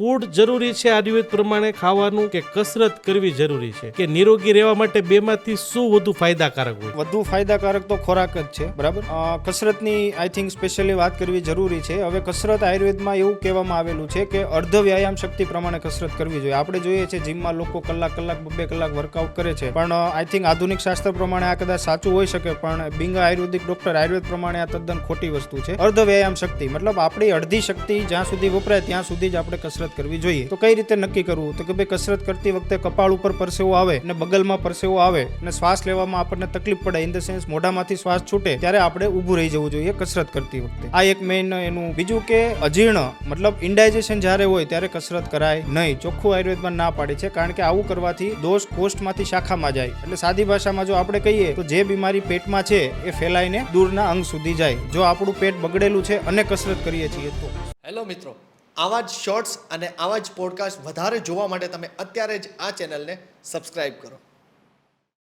Food જરૂરી છે આયુર્વેદ પ્રમાણે ખાવાનું કે કસરત કરવી જરૂરી છે કે નિરોગી રહેવા માટે બેમાંથી શું વધુ ફાયદાકારક હોય? વધુ ફાયદાકારક તો ખોરાક જ છે, બરાબર. કસરતની આઈ થિંક સ્પેશિયલી વાત કરવી જરૂરી છે. હવે કસરત આયુર્વેદમાં એવું કહેવામાં આવેલું છે કે અર્ધ વ્યાયામ શક્તિ પ્રમાણે કસરત કરવી જોઈએ. આપણે જોઈએ છે જીમમાં લોકો કલાક 2 કલાક વર્કઆઉટ કરે છે, પણ આઈ થિંક આધુનિક શાસ્ત્ર પ્રમાણે આ કદાચ સાચું હોઈ શકે, પણ બિંગ આયુર્વેદિક ડોક્ટર આયુર્વેદ પ્રમાણે આ તદ્દન ખોટી વસ્તુ છે. અર્ધ વ્યાયામ શક્તિ મતલબ આપણી અડધી શક્તિ જ્યાં સુધી વપરાય ત્યાં સુધી જ આપણે કસરત કરવી જોઈએ. તો કઈ રીતે નક્કી કરવું? તો કે ભાઈ કસરત કરતી વખતે કપાળ ઉપર પરસેવો આવે અને બગલમાં પરસેવો આવે અને શ્વાસ લેવામાં આપણને તકલીફ પડે, ઇન ધ સેન્સ મોઢામાંથી શ્વાસ છૂટે, ત્યારે આપણે ઊભું રહી જવું જોઈએ કસરત કરતી વખતે. આ એક મેઇન એનું. બીજું કે અજીર્ણ મતલબ ઇન્ડાઇજેશન જ્યારે હોય ત્યારે કસરત કરાય નહીં. ચોખ્ખું આયુર્વેદમાં ના પાડે છે, કારણ કે આવું કરવાથી દોષ કોષ્ઠમાંથી શાખામાં જાય. એટલે સાદી ભાષામાં જો આપણે કહીએ તો જે બીમારી પેટમાં છે એ ફેલાઈને દૂરના અંગ સુધી જાય. જો આપણું પેટ બગડેલું છે અને કસરત કરીએ છીએ તો. હેલો મિત્રો, આવા જ શોર્ટ્સ અને આવા જ પોડકાસ્ટ વધારે જોવા માટે તમે અત્યારે જ આ ચેનલને સબસ્ક્રાઇબ કરો.